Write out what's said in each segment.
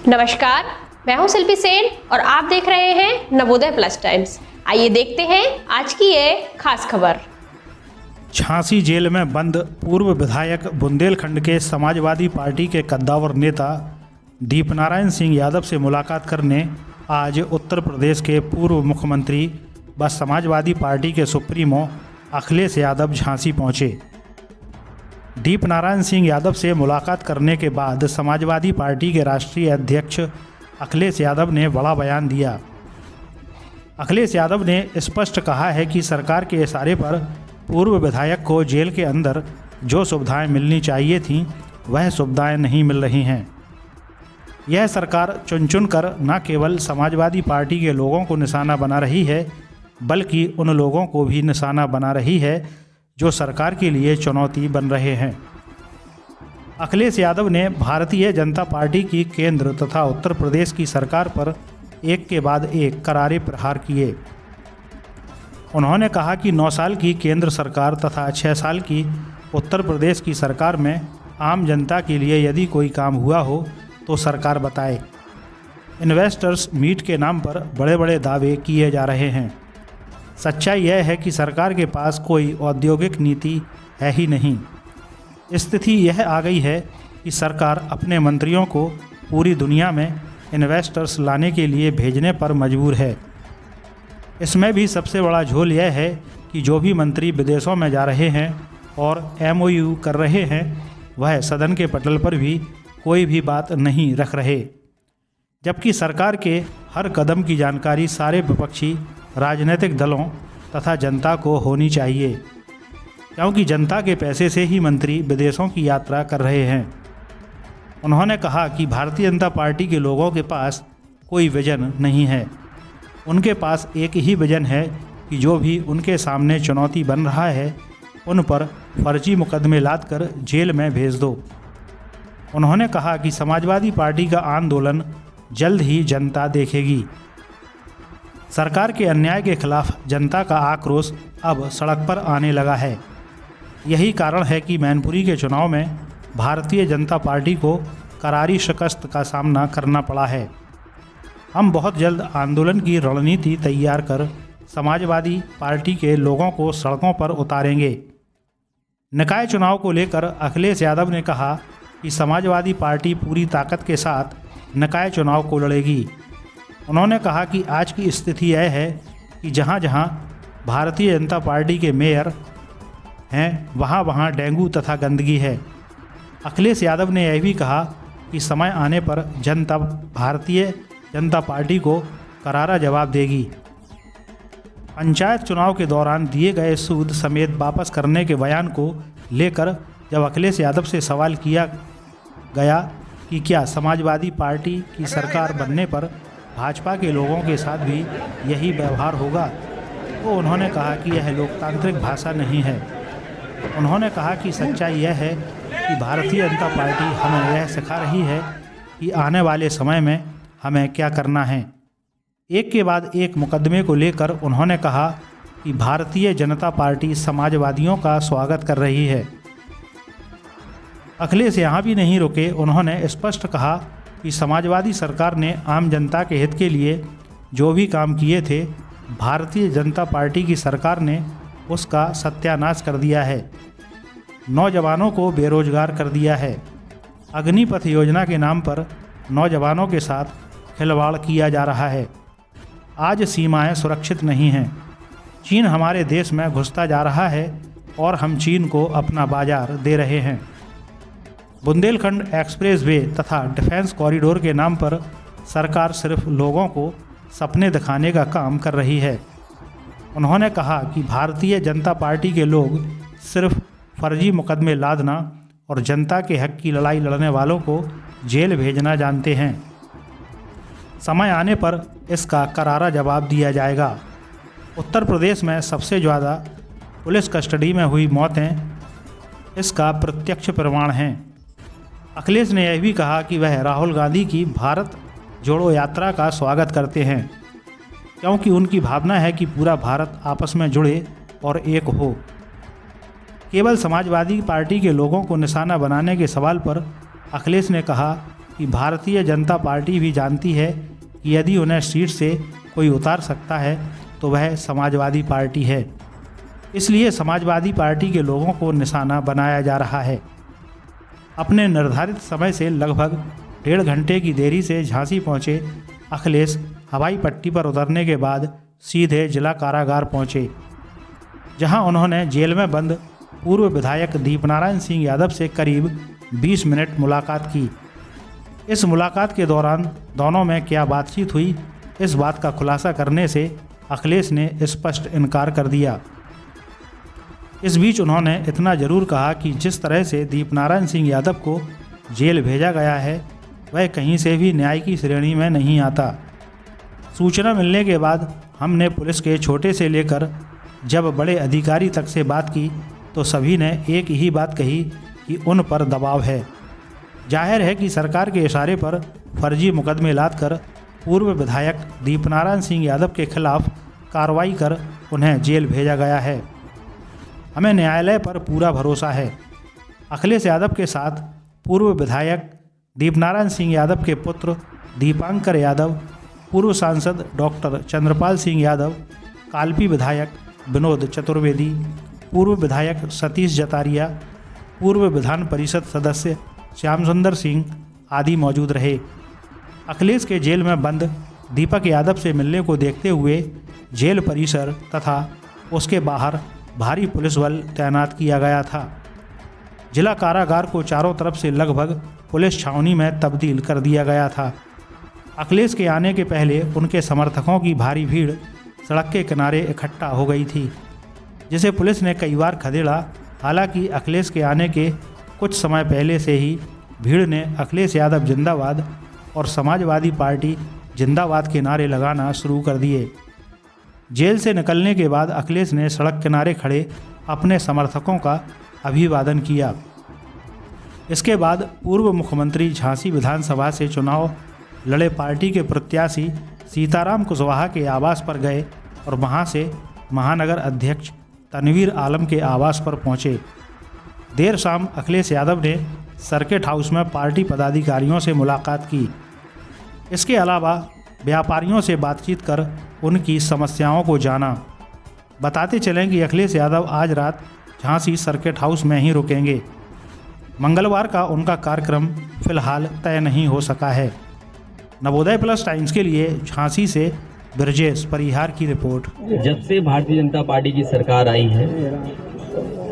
नमस्कार, मैं हूं शिल्पी सेन और आप देख रहे हैं नवोदय प्लस टाइम्स। आइए देखते हैं आज की ये खास खबर। झांसी जेल में बंद पूर्व विधायक बुंदेलखंड के समाजवादी पार्टी के कद्दावर नेता दीपनारायण सिंह यादव से मुलाकात करने आज उत्तर प्रदेश के पूर्व मुख्यमंत्री व समाजवादी पार्टी के सुप्रीमो अखिलेश यादव झांसी पहुंचे। दीपनारायण सिंह यादव से मुलाकात करने के बाद समाजवादी पार्टी के राष्ट्रीय अध्यक्ष अखिलेश यादव ने बड़ा बयान दिया। अखिलेश यादव ने स्पष्ट कहा है कि सरकार के इशारे पर पूर्व विधायक को जेल के अंदर जो सुविधाएं मिलनी चाहिए थीं वह सुविधाएं नहीं मिल रही हैं। यह सरकार चुन चुन कर न केवल समाजवादी पार्टी के लोगों को निशाना बना रही है बल्कि उन लोगों को भी निशाना बना रही है जो सरकार के लिए चुनौती बन रहे हैं। अखिलेश यादव ने भारतीय जनता पार्टी की केंद्र तथा उत्तर प्रदेश की सरकार पर एक के बाद एक करारे प्रहार किए। उन्होंने कहा कि 9 साल की केंद्र सरकार तथा 6 साल की उत्तर प्रदेश की सरकार में आम जनता के लिए यदि कोई काम हुआ हो तो सरकार बताए। इन्वेस्टर्स मीट के नाम पर बड़े बड़े दावे किए जा रहे हैं। सच्चाई यह है कि सरकार के पास कोई औद्योगिक नीति है ही नहीं। स्थिति यह आ गई है कि सरकार अपने मंत्रियों को पूरी दुनिया में इन्वेस्टर्स लाने के लिए भेजने पर मजबूर है। इसमें भी सबसे बड़ा झोल यह है कि जो भी मंत्री विदेशों में जा रहे हैं और MOU कर रहे हैं वह सदन के पटल पर भी कोई भी बात नहीं रख रहे, जबकि सरकार के हर कदम की जानकारी सारे विपक्षी राजनीतिक दलों तथा जनता को होनी चाहिए, क्योंकि जनता के पैसे से ही मंत्री विदेशों की यात्रा कर रहे हैं। उन्होंने कहा कि भारतीय जनता पार्टी के लोगों के पास कोई विजन नहीं है। उनके पास एक ही विजन है कि जो भी उनके सामने चुनौती बन रहा है उन पर फर्जी मुकदमे लादकर जेल में भेज दो। उन्होंने कहा कि समाजवादी पार्टी का आंदोलन जल्द ही जनता देखेगी। सरकार के अन्याय के खिलाफ जनता का आक्रोश अब सड़क पर आने लगा है। यही कारण है कि मैनपुरी के चुनाव में भारतीय जनता पार्टी को करारी शिकस्त का सामना करना पड़ा है। हम बहुत जल्द आंदोलन की रणनीति तैयार कर समाजवादी पार्टी के लोगों को सड़कों पर उतारेंगे। निकाय चुनाव को लेकर अखिलेश यादव ने कहा कि समाजवादी पार्टी पूरी ताकत के साथ निकाय चुनाव को लड़ेगी। उन्होंने कहा कि आज की स्थिति यह है कि जहां जहां भारतीय जनता पार्टी के मेयर हैं वहां वहां डेंगू तथा गंदगी है। अखिलेश यादव ने यह भी कहा कि समय आने पर जनता भारतीय जनता पार्टी को करारा जवाब देगी। पंचायत चुनाव के दौरान दिए गए सूद समेत वापस करने के बयान को लेकर जब अखिलेश यादव से सवाल किया गया कि क्या समाजवादी पार्टी की सरकार बनने पर भाजपा के लोगों के साथ भी यही व्यवहार होगा, तो उन्होंने कहा कि यह लोकतांत्रिक भाषा नहीं है। उन्होंने कहा कि सच्चाई यह है कि भारतीय जनता पार्टी हमें यह सिखा रही है कि आने वाले समय में हमें क्या करना है। एक के बाद एक मुकदमे को लेकर उन्होंने कहा कि भारतीय जनता पार्टी समाजवादियों का स्वागत कर रही है। अखिलेश यहाँ भी नहीं रुके। उन्होंने स्पष्ट कहा कि समाजवादी सरकार ने आम जनता के हित के लिए जो भी काम किए थे भारतीय जनता पार्टी की सरकार ने उसका सत्यानाश कर दिया है। नौजवानों को बेरोजगार कर दिया है। अग्निपथ योजना के नाम पर नौजवानों के साथ खिलवाड़ किया जा रहा है। आज सीमाएं सुरक्षित नहीं हैं। चीन हमारे देश में घुसता जा रहा है और हम चीन को अपना बाजार दे रहे हैं। बुंदेलखंड एक्सप्रेस वे तथा डिफेंस कॉरिडोर के नाम पर सरकार सिर्फ लोगों को सपने दिखाने का काम कर रही है। उन्होंने कहा कि भारतीय जनता पार्टी के लोग सिर्फ फर्जी मुकदमे लादना और जनता के हक की लड़ाई लड़ने वालों को जेल भेजना जानते हैं। समय आने पर इसका करारा जवाब दिया जाएगा। उत्तर प्रदेश में सबसे ज़्यादा पुलिस कस्टडी में हुई मौतें इसका प्रत्यक्ष प्रमाण हैं। अखिलेश ने यह भी कहा कि वह राहुल गांधी की भारत जोड़ो यात्रा का स्वागत करते हैं, क्योंकि उनकी भावना है कि पूरा भारत आपस में जुड़े और एक हो। केवल समाजवादी पार्टी के लोगों को निशाना बनाने के सवाल पर अखिलेश ने कहा कि भारतीय जनता पार्टी भी जानती है कि यदि उन्हें सीट से कोई उतार सकता है तो वह समाजवादी पार्टी है। इसलिए समाजवादी पार्टी के लोगों को निशाना बनाया जा रहा है। अपने निर्धारित समय से लगभग 1.5 घंटे की देरी से झांसी पहुंचे अखिलेश हवाई पट्टी पर उतरने के बाद सीधे जिला कारागार पहुंचे, जहां उन्होंने जेल में बंद पूर्व विधायक दीपनारायण सिंह यादव से करीब 20 मिनट मुलाकात की। इस मुलाकात के दौरान दोनों में क्या बातचीत हुई, इस बात का खुलासा करने से अखिलेश ने स्पष्ट इनकार कर दिया। इस बीच उन्होंने इतना जरूर कहा कि जिस तरह से दीपनारायण सिंह यादव को जेल भेजा गया है वह कहीं से भी न्याय की श्रेणी में नहीं आता। सूचना मिलने के बाद हमने पुलिस के छोटे से लेकर जब बड़े अधिकारी तक से बात की तो सभी ने एक ही बात कही कि उन पर दबाव है। जाहिर है कि सरकार के इशारे पर फर्जी मुकदमे लादकर पूर्व विधायक दीपनारायण सिंह यादव के खिलाफ कार्रवाई कर उन्हें जेल भेजा गया है। हमें न्यायालय पर पूरा भरोसा है। अखिलेश यादव के साथ पूर्व विधायक दीपनारायण सिंह यादव के पुत्र दीपांकर यादव, पूर्व सांसद डॉक्टर चंद्रपाल सिंह यादव, कालपी विधायक विनोद चतुर्वेदी, पूर्व विधायक सतीश जतारिया, पूर्व विधान परिषद सदस्य श्याम सुंदर सिंह आदि मौजूद रहे। अखिलेश के जेल में बंद दीपक यादव से मिलने को देखते हुए जेल परिसर तथा उसके बाहर भारी पुलिस बल तैनात किया गया था। जिला कारागार को चारों तरफ से लगभग पुलिस छावनी में तब्दील कर दिया गया था। अखिलेश के आने के पहले उनके समर्थकों की भारी भीड़ सड़क के किनारे इकट्ठा हो गई थी, जिसे पुलिस ने कई बार खदेड़ा। हालांकि अखिलेश के आने के कुछ समय पहले से ही भीड़ ने अखिलेश यादव जिंदाबाद और समाजवादी पार्टी जिंदाबाद के नारे लगाना शुरू कर दिए। जेल से निकलने के बाद अखिलेश ने सड़क किनारे खड़े अपने समर्थकों का अभिवादन किया। इसके बाद पूर्व मुख्यमंत्री झांसी विधानसभा से चुनाव लड़े पार्टी के प्रत्याशी सीताराम कुशवाहा के आवास पर गए और वहां से महानगर अध्यक्ष तनवीर आलम के आवास पर पहुंचे। देर शाम अखिलेश यादव ने सर्किट हाउस में पार्टी पदाधिकारियों से मुलाकात की। इसके अलावा व्यापारियों से बातचीत कर उनकी समस्याओं को जाना। बताते चलें कि अखिलेश यादव आज रात झांसी सर्किट हाउस में ही रुकेंगे। मंगलवार का उनका कार्यक्रम फिलहाल तय नहीं हो सका है। नवोदय प्लस टाइम्स के लिए झांसी से ब्रजेश परिहार की रिपोर्ट। जब से भारतीय जनता पार्टी की सरकार आई है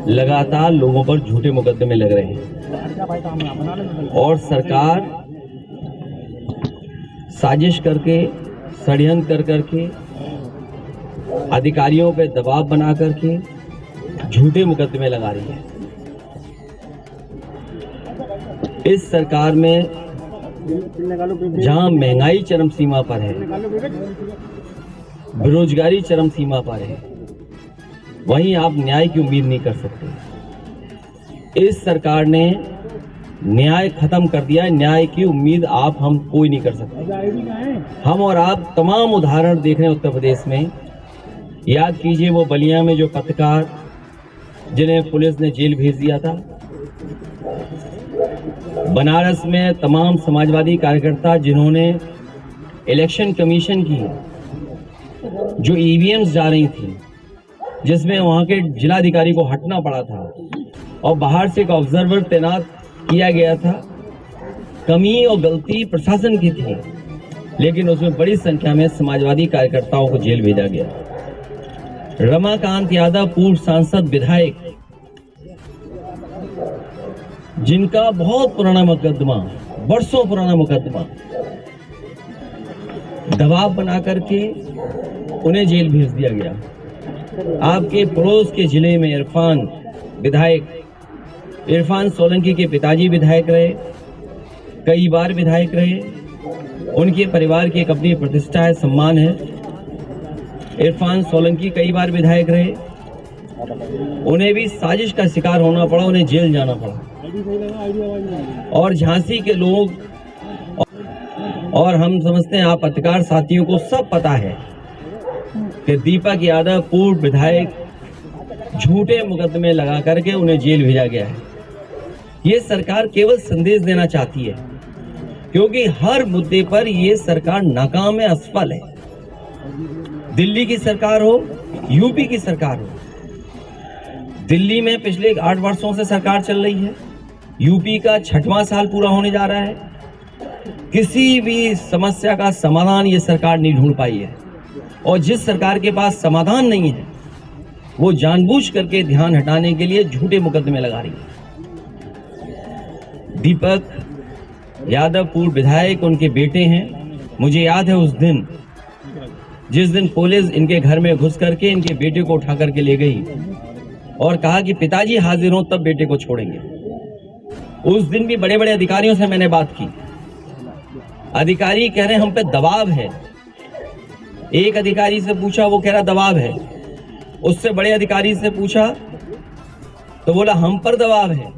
लगातार लोगों पर झूठे मुकदमे लग रहे हैं और सरकार साजिश करके षड्यंत्र करके अधिकारियों पे दबाव बना करके झूठे मुकदमे लगा रही है। इस सरकार में जहां महंगाई चरम सीमा पर है, बेरोजगारी चरम सीमा पर है, वहीं आप न्याय की उम्मीद नहीं कर सकते। इस सरकार ने न्याय खत्म कर दिया। न्याय की उम्मीद आप हम कोई नहीं कर सकते। हम और आप तमाम उदाहरण देख रहे हैं उत्तर प्रदेश में। याद कीजिए वो बलिया में जो पत्रकार जिन्हें पुलिस ने जेल भेज दिया था, बनारस में तमाम समाजवादी कार्यकर्ता जिन्होंने इलेक्शन कमीशन की जो ईवीएम्स जा रही थी, जिसमें वहां के जिलाधिकारी को हटना पड़ा था और बाहर से एक ऑब्जर्वर तैनात किया गया था। कमी और गलती प्रशासन की थी, लेकिन उसमें बड़ी संख्या में समाजवादी कार्यकर्ताओं को जेल भेजा गया। रमाकांत यादव पूर्व सांसद विधायक, जिनका बहुत पुराना मुकदमा, बरसों पुराना मुकदमा, दबाव बना करके उन्हें जेल भेज दिया गया। आपके पड़ोस के जिले में इरफान विधायक, इरफान सोलंकी के पिताजी विधायक रहे, कई बार विधायक रहे। उनके परिवार की एक अपनी प्रतिष्ठा है, सम्मान है। इरफान सोलंकी कई बार विधायक रहे, उन्हें भी साजिश का शिकार होना पड़ा, उन्हें जेल जाना पड़ा। और झांसी के लोग और हम समझते हैं, आप पत्रकार साथियों को सब पता है कि दीपक यादव पूर्व विधायक झूठे मुकदमे लगा करके उन्हें जेल भेजा गया है। ये सरकार केवल संदेश देना चाहती है क्योंकि हर मुद्दे पर ये सरकार नाकाम है, असफल है। दिल्ली की सरकार हो, यूपी की सरकार हो, दिल्ली में पिछले 8 वर्षों से सरकार चल रही है, यूपी का 6वां साल पूरा होने जा रहा है। किसी भी समस्या का समाधान ये सरकार नहीं ढूंढ पाई है, और जिस सरकार के पास समाधान नहीं है वो जानबूझ करके ध्यान हटाने के लिए झूठे मुकदमे लगा रही है। दीपक यादव पूर्व विधायक, उनके बेटे हैं। मुझे याद है उस दिन जिस दिन पुलिस इनके घर में घुस करके इनके बेटे को उठा करके ले गई और कहा कि पिताजी हाजिर हो तब बेटे को छोड़ेंगे। उस दिन भी बड़े बड़े अधिकारियों से मैंने बात की। अधिकारी कह रहे हैं हम पे दबाव है। एक अधिकारी से पूछा, वो कह रहा दबाव है। उससे बड़े अधिकारी से पूछा तो बोला हम पर दबाव है।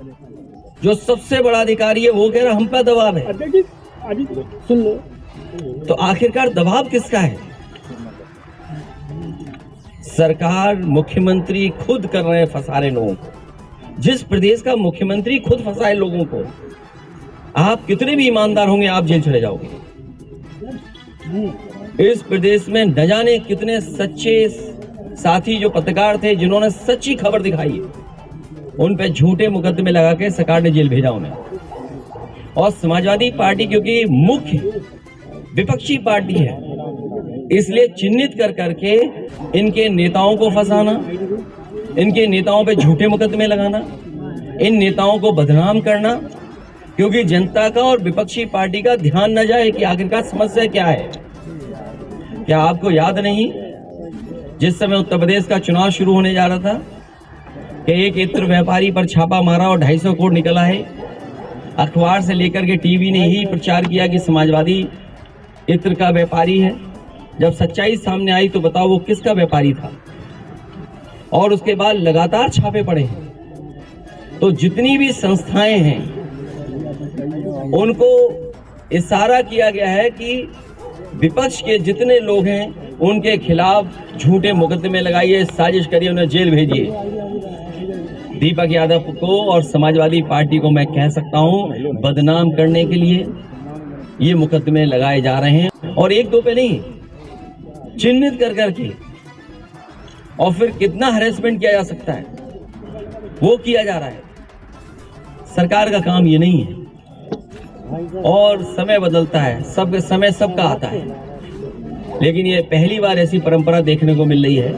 जो सबसे बड़ा अधिकारी है वो कह रहा हम पर दबाव है। सुन लो। तो आखिरकार दबाव किसका है? सरकार, मुख्यमंत्री खुद कर रहे हैं फंसा रहे लोगों को। जिस प्रदेश का मुख्यमंत्री खुद फंसाए लोगों को, आप कितने भी ईमानदार होंगे आप जेल चले जाओगे। इस प्रदेश में न जाने कितने सच्चे साथी जो पत्रकार थे जिन्होंने सच्ची खबर दिखाई है, उन पे झूठे मुकदमे लगा के सरकार ने जेल भेजा उन्हें। और समाजवादी पार्टी क्योंकि मुख्य विपक्षी पार्टी है, इसलिए चिन्हित कर करके इनके नेताओं को फंसाना, इनके नेताओं पे झूठे मुकदमे लगाना, इन नेताओं को बदनाम करना, क्योंकि जनता का और विपक्षी पार्टी का ध्यान न जाए कि आखिरकार समस्या क्या है। क्या आपको याद नहीं जिस समय उत्तर प्रदेश का चुनाव शुरू होने जा रहा था कि एक इत्र व्यापारी पर छापा मारा और 250 करोड़ निकला है। अखबार से लेकर के टीवी ने ही प्रचार किया कि समाजवादी इत्र का व्यापारी है। जब सच्चाई सामने आई तो बताओ वो किसका व्यापारी था। और उसके बाद लगातार छापे पड़े हैं। तो जितनी भी संस्थाएं हैं उनको इशारा किया गया है कि विपक्ष के जितने लोग हैं उनके खिलाफ झूठे मुकदमे लगाइए, साजिश करिए, उन्हें जेल भेजिए। दीपक यादव को और समाजवादी पार्टी को मैं कह सकता हूं बदनाम करने के लिए ये मुकदमे लगाए जा रहे हैं, और एक दो पे नहीं, चिन्हित कर करके। और फिर कितना हैरेसमेंट किया जा सकता है वो किया जा रहा है। सरकार का काम ये नहीं है। और समय बदलता है, सब समय सबका आता है, लेकिन ये पहली बार ऐसी परंपरा देखने को मिल रही है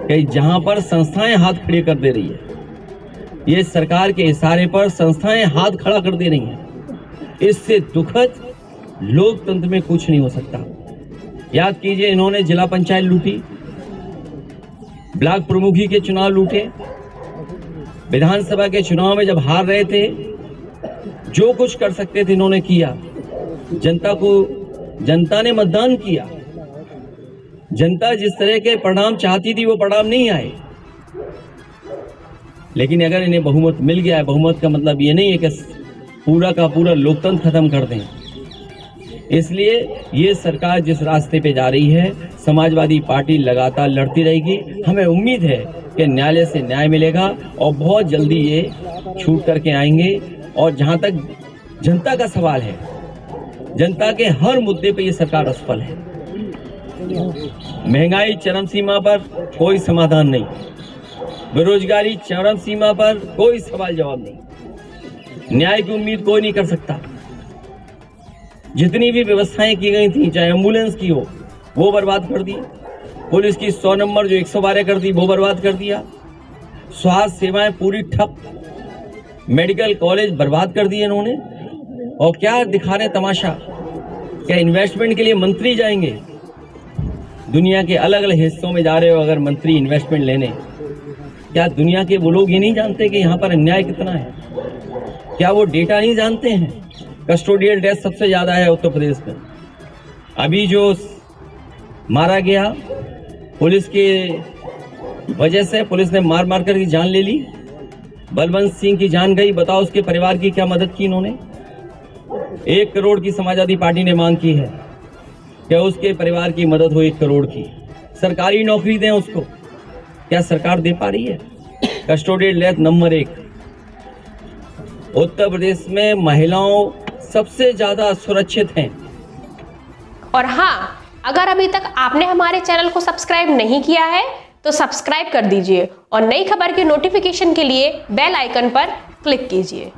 कि जहां पर संस्थाएं हाथ खड़े कर दे रही है, ये सरकार के इशारे पर संस्थाएं हाथ खड़ा कर दे रही हैं। इससे दुखद लोकतंत्र में कुछ नहीं हो सकता। याद कीजिए, इन्होंने जिला पंचायत लूटी, ब्लॉक प्रमुखी के चुनाव लूटे, विधानसभा के चुनाव में जब हार रहे थे जो कुछ कर सकते थे इन्होंने किया। जनता ने मतदान किया। जनता जिस तरह के परिणाम चाहती थी वो परिणाम नहीं आए। लेकिन अगर इन्हें बहुमत मिल गया है, बहुमत का मतलब ये नहीं है कि पूरा का पूरा लोकतंत्र खत्म कर दें। इसलिए ये सरकार जिस रास्ते पे जा रही है, समाजवादी पार्टी लगातार लड़ती रहेगी। हमें उम्मीद है कि न्यायालय से न्याय मिलेगा और बहुत जल्दी ये छूट करके आएंगे। और जहां तक जनता का सवाल है, जनता के हर मुद्दे पे ये सरकार असफल है। महंगाई चरम सीमा पर कोई समाधान नहीं, बेरोजगारी चरम सीमा पर कोई सवाल जवाब नहीं, न्याय की उम्मीद कोई नहीं कर सकता। जितनी भी व्यवस्थाएं की गई थी, चाहे एम्बुलेंस की हो वो बर्बाद कर दी, पुलिस की 100 नंबर जो 112 कर दी वो बर्बाद कर दिया, स्वास्थ्य सेवाएं पूरी ठप, मेडिकल कॉलेज बर्बाद कर दिए इन्होंने। और क्या दिखा रहे तमाशा, क्या इन्वेस्टमेंट के लिए मंत्री जाएंगे? दुनिया के अलग अलग हिस्सों में जा रहे हो अगर मंत्री इन्वेस्टमेंट लेने, क्या दुनिया के वो लोग ये नहीं जानते कि यहाँ पर अन्याय कितना है? क्या वो डेटा नहीं जानते हैं? कस्टोडियल डेथ सबसे ज्यादा है उत्तर प्रदेश में। अभी जो मारा गया पुलिस के वजह से, पुलिस ने मार मार कर की जान ले ली, बलवंत सिंह की जान गई। बताओ उसके परिवार की क्या मदद की इन्होंने? 1 करोड़ की समाजवादी पार्टी ने मांग की है कि उसके परिवार की मदद हो, 1 करोड़ की। सरकारी नौकरी दें उसको, क्या सरकार दे पा रही है? Custodial death number 1 Uttar Pradesh में महिलाओं सबसे ज्यादा सुरक्षित हैं। और हाँ, अगर अभी तक आपने हमारे चैनल को सब्सक्राइब नहीं किया है तो सब्सक्राइब कर दीजिए और नई खबर की नोटिफिकेशन के लिए बेल आइकन पर क्लिक कीजिए।